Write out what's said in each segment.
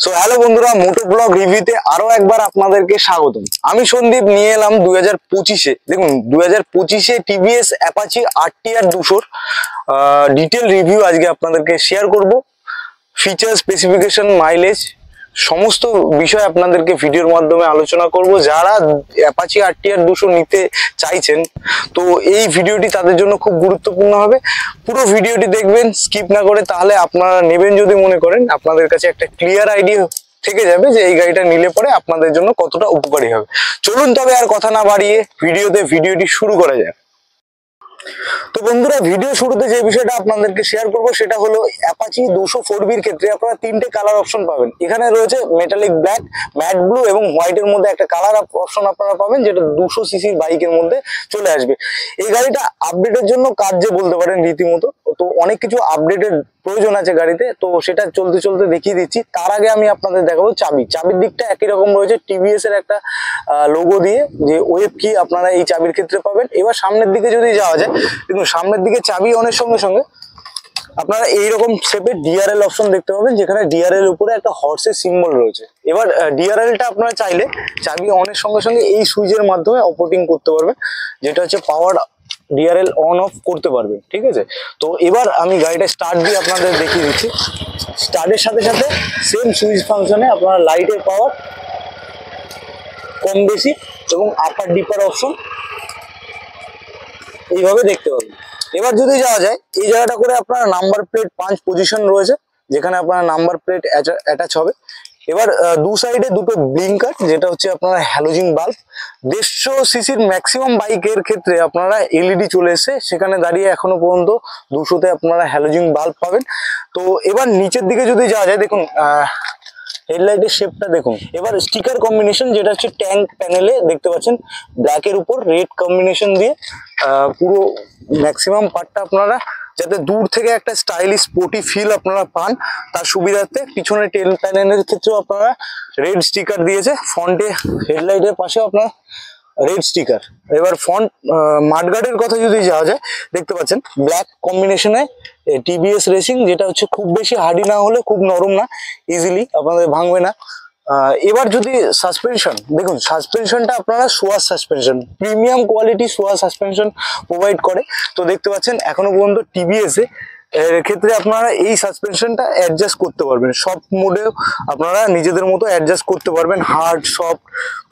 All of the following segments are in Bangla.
সো হ্যালো বন্ধুরা, মোটো ব্লগ রিভিউতে আরো একবার আপনাদেরকে স্বাগতম। আমি সন্দীপ নিয়ে এলাম 2025-এ, দেখুন 2025-এ TVS Apache RTR 200 detail review আজকে আপনাদেরকে শেয়ার করব। ফিচার, স্পেসিফিকেশন, মাইলেজ সমস্ত বিষয় আপনাদেরকে ভিডিওর মাধ্যমে আলোচনা করব। যারা অ্যাপাচি RTR 200 নিতে চাইছেন তো এই ভিডিওটি তাদের জন্য খুব গুরুত্বপূর্ণ হবে। পুরো ভিডিওটি দেখবেন স্কিপ না করে, তাহলে আপনারা নেবেন যদি মনে করেন আপনাদের কাছে একটা ক্লিয়ার আইডিয়া থেকে যাবে যে এই গাড়িটা নিলে পরে আপনাদের জন্য কতটা উপকারী হবে। চলুন তবে আর কথা না বাড়িয়ে ভিডিওটি শুরু করা যায়। তো বন্ধুরা, ভিডিও শুরুতে যে বিষয়টা আপনাদেরকে শেয়ার করব সেটা হলো অ্যাপাচি 200 4বির ক্ষেত্রে আপনারা তিনটে কালার অপশন পাবেন। এখানে রয়েছে মেটালিক ব্ল্যাক, ম্যাট ব্লু এবং হোয়াইটের মধ্যে একটা কালার অপশন আপনারা পাবেন, যেটা 200 সিসির বাইকের মধ্যে চলে আসবে। এই গাড়িটা আপডেটের জন্য কাজ যে বলতে পারেন রীতিমতো। তো অনেক কিছু আপডেটের প্রয়োজন আছে গাড়িতে, তো সেটা চলতে চলতে দেখিয়ে দিচ্ছি। তার আগে আমি আপনাদের দেখাবো চাবির দিকটা একই রকম রয়েছে, টিভিএস এর একটা লোগো দিয়ে, যে ওয়েব কি আপনারা এই চাবির ক্ষেত্রে পাবেন। এবার সামনের দিকে যদি যাওয়া যায়, দেখুন সামনের দিকে চাবি অনেক সঙ্গে সঙ্গে আপনারা এইরকম শেপের ডিআরএল অপশন দেখতে পাবেন, যেখানে ডিআরএল উপরে একটা হর্সের সিম্বল রয়েছে। এবার ডিআরএলটা আপনারা চাইলে চাবি অনের সঙ্গে সঙ্গে এই সুইচের মাধ্যমে অপারেটিং করতে পারবেন, যেটা হচ্ছে পাওয়ার ডিআরএল অন অফ করতে পারবে। ঠিক আছে, তো এবার আমি গাড়িটা স্টার্ট দিয়ে আপনাদের দেখিয়ে দিচ্ছি। স্টার্টের সাথে সাথে সেম সুইচ ফাংশনে আপনারা লাইটের পাওয়ার, কম বেশি এবং আপার ডিপার অপশন এইভাবে দেখতে পাবেন। এবার যদি যাওয়া যায়, এই জায়গাটা করে আপনার নাম্বার প্লেট পাঞ্চ পজিশন রয়েছে, যেখানে আপনার নাম্বার প্লেট অ্যাটাচ হবে। এবার দু সাইডে দুটো ব্লিঙ্কার, যেটা হচ্ছে আপনার হ্যালোজিন বাল্ব। 150 সিসির ম্যাক্সিমাম বাইকের ক্ষেত্রে আপনারা এলইডি চলে এসে, সেখানে দাঁড়িয়ে এখনো পর্যন্ত 200-তে আপনারা হ্যালোজিন বাল্ব পাবেন। তো এবার নিচের দিকে যদি যাওয়া যায়, দেখুন হেডলাইটের শেপটা দেখুন। এবার স্টিকার কম্বিনেশন, যেটা হচ্ছে ট্যাঙ্ক প্যানেলে দেখতে পাচ্ছেন, ব্ল্যাকের উপর রেড কম্বিনেশন দিয়ে পুরো ম্যাক্সিমাম পার্টটা আপনারা যাতে দূর থেকে একটা স্টাইলিশ স্পোর্টি ফিল আপনারা পান, তার সুবিধার্থে পিছনে টেল প্যানেলের ক্ষেত্রেও আপনারা রেড স্টিকার দিয়েছে। ফ্রন্টে হেডলাইটের পাশে আপনার রেড স্টিকার। এবার ফ্রন্ট মাডগার্ডের কথা যদি যাওয়া যায়, দেখতে পাচ্ছেন ব্ল্যাক কম্বিনেশনে টিভিএস রেসিং, যেটা হচ্ছে খুব বেশি হার্ডি না হলে খুব নরম না, ইজিলি আপনাদের ভাঙবে না। এবার যদি সাসপেনশন দেখুন, সাসপেনশনটা আপনারা সোয়া সাসপেনশন, প্রিমিয়াম কোয়ালিটি সোয়া সাসপেনশন প্রোভাইড করে। তো দেখতে পাচ্ছেন এখনো পর্যন্ত টিভিএস এর ক্ষেত্রে আপনারা এই সাসপেনশনটা অ্যাডজাস্ট করতে পারবেন, সব মোডেও আপনারা নিজেদের মতো অ্যাডজাস্ট করতে পারবেন, হার্ড সফট।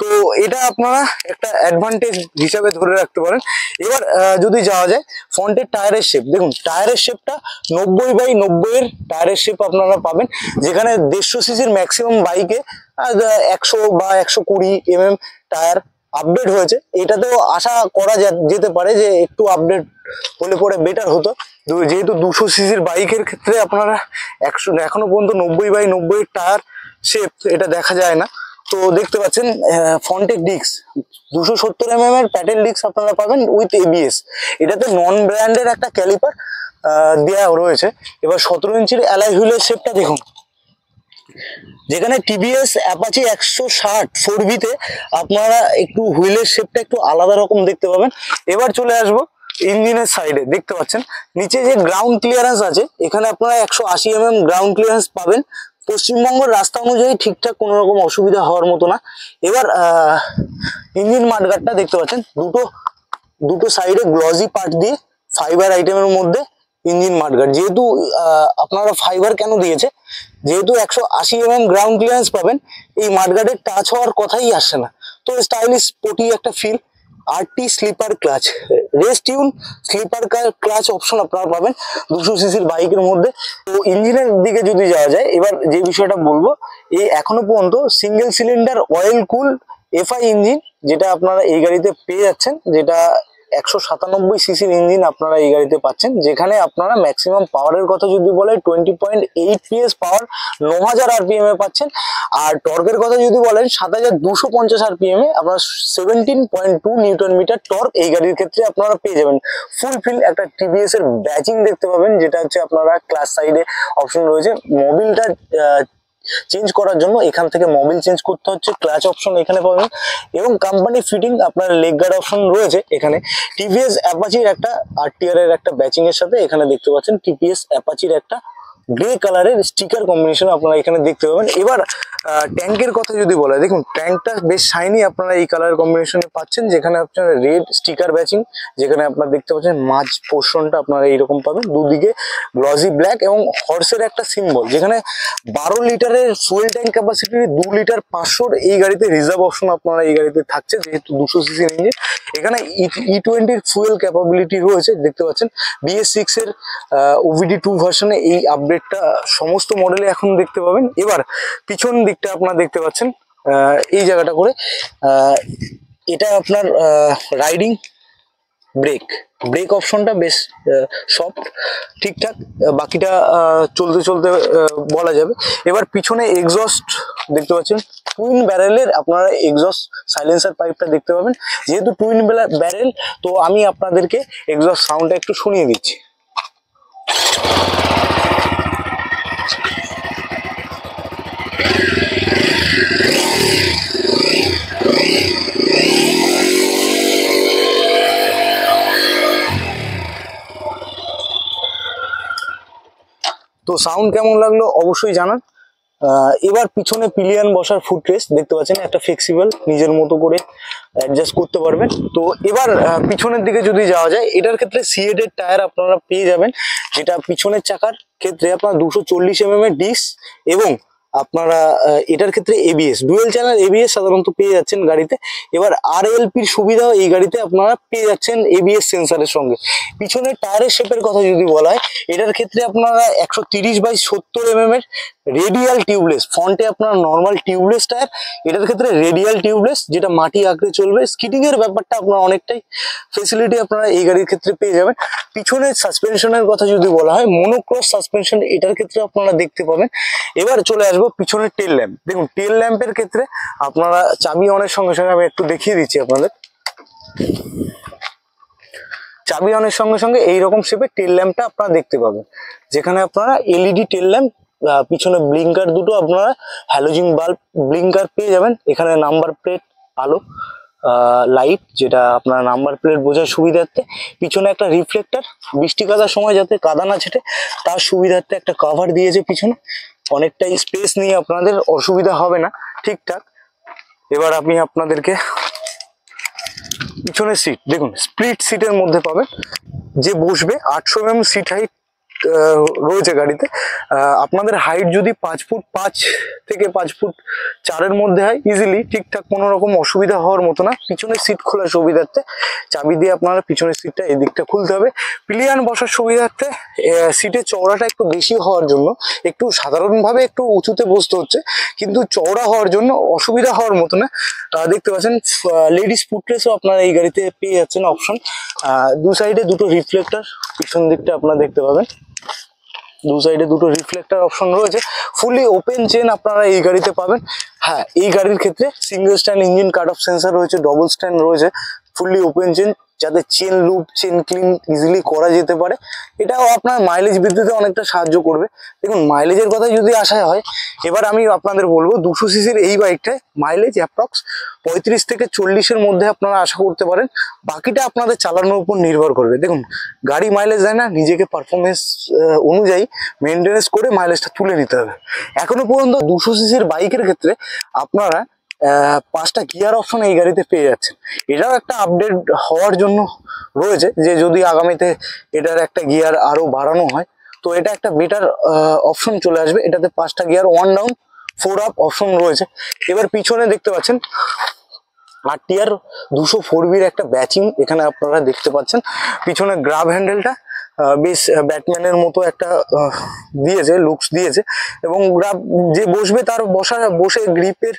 তো এটা আপনারা একটা অ্যাডভান্টেজ হিসাবে ধরে রাখতে পারেন। এবার যদি যাওয়া যায় ফ্রন্টের টায়ারের শেপ, দেখুন টায়ারের শেপটা 90/90 এর টায়ারের শেপ আপনারা পাবেন, যেখানে 150 সিসির ম্যাক্সিমাম বাইকে 100 বা 120 টায়ার আপডেট হয়েছে। এটাতেও আশা করা যেতে পারে যে একটু আপডেট হলে পরে বেটার হতো, যেহেতু 200 সিসির বাইকের ক্ষেত্রে আপনারা এখনো পর্যন্ত 90/90 টায়ার শেপ এটা দেখা যায় না। তো দেখতে পাচ্ছেন ফ্রন্টের ডিস্ক 270 এর প্যাটেল ডিস্ক আপনারা পাবেন উইথ এবিএস। এটাতে নন ব্র্যান্ডের একটা ক্যালিপার দেওয়া রয়েছে। এবার 17 ইঞ্চির অ্যালয় হুইলের শেপটা দেখুন, যেখানে টিভিএস অ্যাপাচি 160 4বিতে আপনারা একটু হুইলের শেপটা একটু আলাদা রকম দেখতে পাবেন। এবার চলে আসবো ইঞ্জিনের সাইডে, দেখতে পাচ্ছেন নিচে যে গ্রাউন্ড ক্লিয়ারেন্স আছে, এখানে আপনারা 180 গ্রাউন্ড ক্লিয়ারেন্স পাবেন। পশ্চিমবঙ্গের রাস্তা অনুযায়ী ঠিকঠাক কোনো রকম অসুবিধা হওয়ার মতো না। এবার ইঞ্জিন মাডগার্ডটা দেখতে পাচ্ছেন, দুটো সাইডে গ্লজি পার্ট দিয়ে ফাইবার আইটেমের মধ্যে ইঞ্জিন মাডগার্ড। যেহেতু আপনারা ফাইবার কেন দিয়েছে, যেহেতু 180 গ্রাউন্ড ক্লিয়ারেন্স পাবেন, এই মাডগার্ডের টাচ হওয়ার কথাই আসছে না। তো স্টাইলিশ স্পোর্টি একটা ফিল। আরটি স্লিপার ক্লাচ, রেস্ট টিউন স্লিপার ক্লাচ অপশন আপনারা পাবেন 200 সিসির বাইকের মধ্যে। তো ইঞ্জিনের দিকে যদি যাওয়া যায়, এবার যে বিষয়টা বলবো, এই এখনো পর্যন্ত সিঙ্গেল সিলিন্ডার অয়েল কুল এফআই ইঞ্জিন যেটা আপনারা এই গাড়িতে পেয়ে যাচ্ছেন, যেটা 197 সিসির ইঞ্জিন আপনারা এই গাড়িতে পাচ্ছেন, যেখানে আপনারা ম্যাক্সিমাম পাওয়ারের কথা যদি বলে 20.8 PS পাওয়ার 9000 RPM এ পাচ্ছেন। আর টর্কের কথা যদি বলেন 7250 RPM এ আপনারা 17.2 নিউটন মিটার টর্ক এই গাড়ির ক্ষেত্রে আপনারা পেয়ে যাবেন। ফুলফিল একটা টিভিএস এর ব্যাচিং দেখতে পাবেন, যেটা হচ্ছে আপনারা ক্লাস সাইডে অপশন রয়েছে। মোবিলটা চেঞ্জ করার জন্য এখান থেকে মোবিল চেঞ্জ করতে হচ্ছে, ক্লাচ অপশন এখানে পাবেন এবং কোম্পানি ফিটিং আপনার লেগ গার্ড অপশন রয়েছে এখানে। টিভিএস অ্যাপাচির একটা RTR এর একটা ব্যাচিং এর সাথে এখানে দেখতে পাচ্ছেন টিভিএস অ্যাপাচির একটা গ্রে কালারের স্টিকার কম্বিনেশন আপনারা এখানে দেখতে পাবেন। এবার ট্যাঙ্কের কথা যদি বলা হয়, দেখুন ট্যাঙ্কটা বেশ শাইনি আপনারা এই কালার কম্বিনেশনে পাচ্ছেন, যেখানে আপনারা রেড স্টিকার ব্যাচিং, যেখানে আপনারা দেখতে পাচ্ছেন মাঝ পোর্শনটা আপনারা এইরকম পাবেন, দুদিকে গ্লসি ব্ল্যাক এবং হর্সের একটা সিম্বল, যেখানে 12 লিটারের ফুয়েল ট্যাঙ্ক ক্যাপাসিটি 2 লিটার 500 এই গাড়িতে রিজার্ভ অপশন আপনারা এই গাড়িতে থাকছে, যেহেতু 200 সিসির ইঞ্জিন। এখানে E20 ফুয়েল ক্যাপাবিলিটি রয়েছে, দেখতে পাচ্ছেন BS6 এর OBD2 ভার্সনে এই আপডেটটা সমস্ত মডেলে এখন দেখতে পাবেন। এবার পিছন দিকটা আপনারা দেখতে পাচ্ছেন এই জায়গাটা করে, এটা আপনার রাইডিং ব্রেক অপশনটা বেশ সফট, ঠিকঠাক, বাকিটা চলতে চলতে বলা যাবে। এবার পিছনে এক্সস্ট দেখতে পাচ্ছেন, টুইন ব্যারেলের আপনারা এক্সস্ট সাইলেন্সার পাইপটা দেখতে পাবেন। যেহেতু টুইন ব্যারেল, তো আমি আপনাদেরকে এক্সস্ট সাউন্ডটা একটু শুনিয়ে দিচ্ছি। তো সাউন্ড কেমন লাগলো অবশ্যই জানান। এবার পিছনে পিলিয়ন বসার ফুটরেস্ট দেখতে পাচ্ছেন, একটা ফ্লেক্সিবল, নিজের মতো করে অ্যাডজাস্ট করতে পারবেন। তো এবার পিছনের দিকে যদি যাওয়া যায়, এটার ক্ষেত্রে সিএডের টায়ার আপনারা পেয়ে যাবেন, যেটা পিছনের চাকার ক্ষেত্রে আপনার 240 mm এর ডিস্ক, এবং আপনারা এটার ক্ষেত্রে এবিএস, ডুয়েল চ্যানেল এবিএস সাধারণত পেয়ে যাচ্ছেন গাড়িতে। এবার আরএলপির সুবিধাও এই গাড়িতে আপনারা পেয়ে যাচ্ছেন এবিএস সেন্সারের সঙ্গে। পিছনের টায়ারের শেপের কথা যদি বলা হয়, এটার ক্ষেত্রে আপনারা 130/70 mm এর রেডিয়াল টিউবলেস, ফ্রন্টে আপনার নর্মাল টিউবলেস টায়ার, এটার ক্ষেত্রে রেডিয়াল টিউবলেস, যেটা মাটি আঁকড়ে চলবে। স্কিডিং এর ব্যাপারটা আপনার অনেকটাই ফেসিলিটি আপনারা এই গাড়ির ক্ষেত্রে পেয়ে যাবেন। পিছনের সাসপেনশনের কথা যদি বলা হয়, মনোক্রস সাসপেনশন এটার ক্ষেত্রে আপনারা দেখতে পাবেন। এবার চলে আসবো পিছনের টেল ল্যাম্প। দেখুন টেল ল্যাম্পের ক্ষেত্রে আপনারা চাবি অনের সঙ্গে সঙ্গে, আমি একটু দেখিয়ে দিচ্ছি আপনাদের, চাবি অনের সঙ্গে সঙ্গে এইরকম শেপে টেল ল্যাম্পটা আপনারা দেখতে পাবেন, যেখানে আপনারা এলইডি টেল ল্যাম্প, পিছনে ব্লিঙ্কার দুটো আপনারা হ্যালোজিন বাল্ব ব্লিঙ্কার পেয়ে যাবেন। এখানে নাম্বার প্লেট আলো লাইট, যেটা আপনার নাম্বার প্লেট বোঝার সুবিধার্থে। পিছনে একটা রিফ্লেক্টর, বৃষ্টি কাদার সময় যাতে কাদা না ছেটে তার সুবিধার্থে একটা কভার দিয়েছে পিছনে, অনেকটাই স্পেস নিয়ে আপনাদের অসুবিধা হবে না, ঠিকঠাক। এবার আমি আপনাদেরকে পিছনের সিট দেখুন, স্প্লিট সিটের মধ্যে পাবেন, যে বসবে 800 mm সিট হাইট রয়েছে গাড়িতে। আপনাদের হাইট যদি 5 ফুট 5 থেকে 5 ফুট 4 মধ্যে হয়, ইজিলি ঠিকঠাক, কোনো রকম অসুবিধা হওয়ার মতো না। পিছনের সিট খোলার সুবিধার্থে চাবি দিয়ে আপনারা পিছনের সিটটা এদিকটা খুলতে হবে। পিলিয়ন বসার সুবিধার্থে সিটের চওড়াটা একটু বেশি হওয়ার জন্য, একটু সাধারণভাবে একটু উঁচুতে বসতে হচ্ছে, কিন্তু চওড়া হওয়ার জন্য অসুবিধা হওয়ার মতো না। দেখতে পাচ্ছেন লেডিস ফুটরেসও আপনারা এই গাড়িতে পেয়ে যাচ্ছেন অপশন। দু সাইডে দুটো রিফ্লেক্টর, পিছন দিকটা আপনারা দেখতে পাবেন, দু সাইডে দুটো রিফ্লেক্টর অপশন রয়েছে। ফুলি ওপেন চেন আপনারা এই গাড়িতে পাবেন। হ্যাঁ, এই গাড়ির ক্ষেত্রে single stand engine cut off sensor রয়েছে, ডবল স্ট্যান্ড রয়েছে, ফুলি ওপেন চেন, যাতে chain loop, chain clean easily করা যেতে পারে। এটাও আপনার মাইলেজ বৃদ্ধিতে অনেকটা সাহায্য করবে। দেখুন মাইলেজের কথা যদি আসা হয়, এবার আমি আপনাদের বলবো 200 সিসির এই বাইকটায় মাইলেজ অ্যাপ্রক্স 35 থেকে 40-এর মধ্যে আপনারা আশা করতে পারেন। বাকিটা আপনাদের চালানোর উপর নির্ভর করবে। দেখুন গাড়ি মাইলেজ দেয় না, নিজেকে পারফরমেন্স অনুযায়ী মেনটেনেন্স করে মাইলেজটা তুলে নিতে হবে। এখনো পর্যন্ত 200 সিসির বাইকের ক্ষেত্রে আপনারা 5টা গিয়ার অপশন এই গাড়িতে পেয়ে যাচ্ছেন। এটাও একটা আপডেট হওয়ার জন্য রয়েছে, যে যদি আগামীতে এটার একটা গিয়ার আরো বাড়ানো হয়, তো এটা একটা বেটার অপশন চলে আসবে। এটাতে 5টা গিয়ার, 1 ডাউন 4 আপ অপশন রয়েছে। এবার পিছনে দেখতে পাচ্ছেন RTR 204B একটা ব্যাচিং এখানে আপনারা দেখতে পাচ্ছেন। পিছনে গ্রাব হ্যান্ডেলটা বেশ ব্যাটম্যানের মতো একটা দিয়েছে, লুকস দিয়েছে, এবং গ্রাব যে বসবে তার বসে গ্রিপের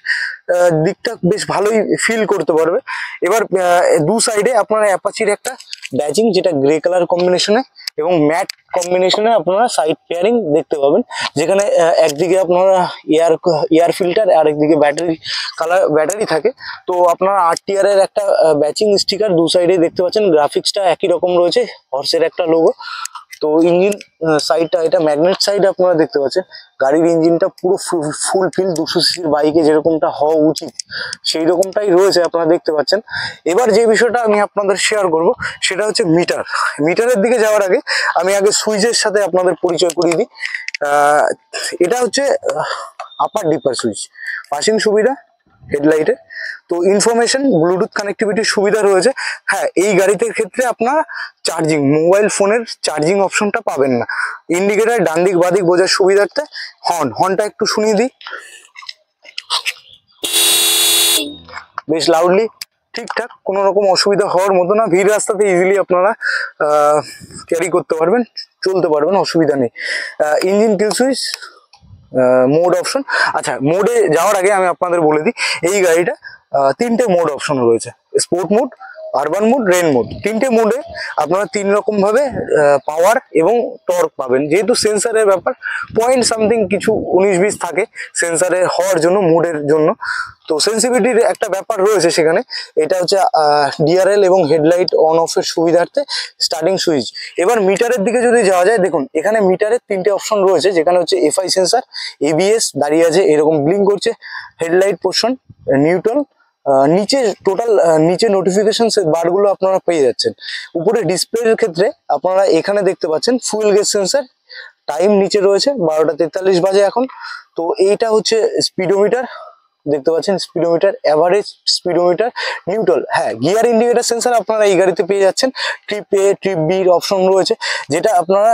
দিকটা বেশ ভালোই ফিল করতে পারবে। এবার দু সাইডে আপনারা অ্যাপাচির একটা ব্যাচিং, যেটা গ্রে কালার কম্বিনেশনে এবং ম্যাট কম্বিনেশনে আপনারা সাইড পেয়ারিং দেখতে পাবেন, যেখানে একদিকে আপনারা এয়ার ফিল্টার আর একদিকে ব্যাটারি থাকে। তো আপনারা RTR এর একটা ব্যাচিং স্টিকার দু সাইডে দেখতে পাচ্ছেন, গ্রাফিক্সটা একই রকম রয়েছে, হর্সের একটা লোগো। তো ইঞ্জিন সাইডটা, এটা ম্যাগনেট সাইড আপনারা দেখতে পাচ্ছেন। গাড়ির ইঞ্জিনটা পুরো ফুলফিল 200 সিসির বাইকে যেরকমটা হওয়া উচিত সেই রকমটাই রয়েছে, আপনারা দেখতে পাচ্ছেন। এবার যে বিষয়টা আমি আপনাদের শেয়ার করব সেটা হচ্ছে মিটারের দিকে যাওয়ার আগে আমি আগে সুইচের সাথে আপনাদের পরিচয় করিয়ে দিই। এটা হচ্ছে আপার ডিপার সুইচ, পাসিং সুবিধা হেডলাইটে। তো ইনফরমেশন ব্লুটুথ কানেক্টিভিটির সুবিধা রয়েছে। হ্যাঁ, এই গাড়িতে ক্ষেত্রে আপনারা চার্জিং, মোবাইল ফোনের চার্জিং অপশনটা পাবেন না। ইন্ডিকেটার ডান দিক বাদিক বোঝার সুবিধার্থে হর্নটা একটু শুনিয়ে দিই, বেশ লাউডলি, ঠিকঠাক, কোনো রকম অসুবিধা হওয়ার মতো না। ভিড় রাস্তাতে ইজিলি আপনারা ক্যারি করতে পারবেন, চলতে পারবেন, অসুবিধা নেই। ইঞ্জিন কিল সুইচ, মোড অপশন। আচ্ছা, মোডে যাওয়ার আগে আমি আপনাদের বলে দিই, এই গাড়িটা 3টে মোড অপশন রয়েছে, sport mode, urban mode, rain mode. 3টে মোডে আপনারা 3 রকম ভাবে পাওয়ার এবং টর্ক পাবেন। যেহেতু সেন্সারের ব্যাপার, পয়েন্ট সামথিং কিছু 19-20 থাকে সেন্সারে হওয়ার জন্য, মোডের জন্য। তো সেন্সিটিভিটির একটা ব্যাপার রয়েছে সেখানে। এটা হচ্ছে ডিআরএল এবং হেডলাইট অন অফের সুবিধার্থে স্টার্টিং সুইচ। এবার মিটারের দিকে যদি যাওয়া যায়, দেখুন এখানে মিটারের 3টে অপশন রয়েছে, যেখানে হচ্ছে এফআই সেন্সার, এবিএস দাঁড়িয়ে আছে, এরকম ব্লিঙ্ক করছে, হেডলাইট পোর্শন, নিউট্রাল, নিচে টোটাল, নিচে নোটিফিকেশন বারগুলো আপনারা পেয়ে যাচ্ছেন। উপরে ডিসপ্লের ক্ষেত্রে আপনারা এখানে দেখতে পাচ্ছেন ফুয়েল গেজ সেন্সার, টাইম নিচে রয়েছে, 12টা 43 বাজে এখন। তো এইটা হচ্ছে স্পিডোমিটার, দেখতে পাচ্ছেন স্পিডোমিটার, অ্যাভারেজ স্পিডোমিটার, নিউট্রাল। হ্যাঁ, গিয়ার ইন্ডিকেটার সেন্সার আপনারা এই গাড়িতে পেয়ে যাচ্ছেন। ট্রিপ এ, ট্রিপ বির অপশন রয়েছে, যেটা আপনারা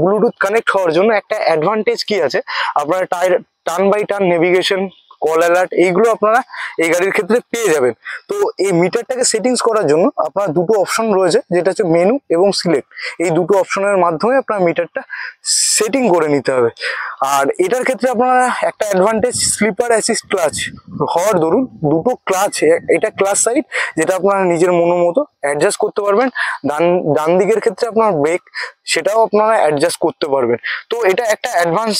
ব্লুটুথ কানেক্ট হওয়ার জন্য একটা অ্যাডভান্টেজ কি আছে, আপনারা turn by turn navigation, call alert, এইগুলো আপনারা এই গাড়ির ক্ষেত্রে পেয়ে যাবেন। তো এই মিটারটাকে সেটিংস করার জন্য আপনার দুটো অপশন রয়েছে, যেটা হচ্ছে মেনু এবং সিলেক্ট। এই দুটো অপশনের মাধ্যমে আপনার মিটারটা সেটিং করে নিতে হবে। আর এটার ক্ষেত্রে আপনারা একটা অ্যাডভান্টেজ, স্লিপার অ্যাসিস্ট ক্লাচ হওয়ার দরুন দুটো ক্লাচ, এটা ক্লাচ সাইড, যেটা আপনারা নিজের মতো অ্যাডজাস্ট করতে পারবেন। ডান দিকের ক্ষেত্রে আপনার ব্রেক, সেটাও আপনারা অ্যাডজাস্ট করতে পারবেন। তো এটা একটা অ্যাডভান্স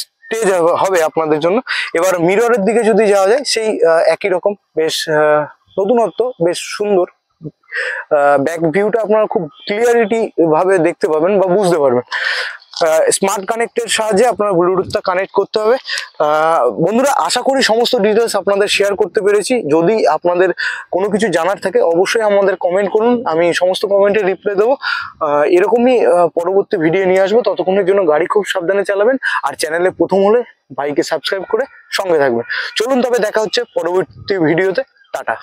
হবে আপনাদের জন্য। এবার মিররের দিকে যদি যাওয়া যায়, সেই একই রকম, বেশ নতুনত্ব, বেশ সুন্দর। ব্যাক ভিউটা আপনারা খুব ক্লিয়ারিটি ভাবে দেখতে পাবেন বা বুঝতে পারবেন। স্মার্ট কানেক্টের সাহায্যে আপনার ব্লুটুথটা কানেক্ট করতে হবে। বন্ধুরা, আশা করি সমস্ত ডিটেলস আপনাদের শেয়ার করতে পেরেছি। যদি আপনাদের কোনো কিছু জানার থাকে, অবশ্যই আমাদের কমেন্ট করুন, আমি সমস্ত কমেন্টে রিপ্লাই দেবো। এরকমই পরবর্তী ভিডিও নিয়ে আসবো। ততক্ষণের জন্য গাড়ি খুব সাবধানে চালাবেন, আর চ্যানেলে প্রথম হলে ভাইকে সাবস্ক্রাইব করে সঙ্গে থাকবেন। চলুন তবে দেখা হচ্ছে পরবর্তী ভিডিওতে। টাটা।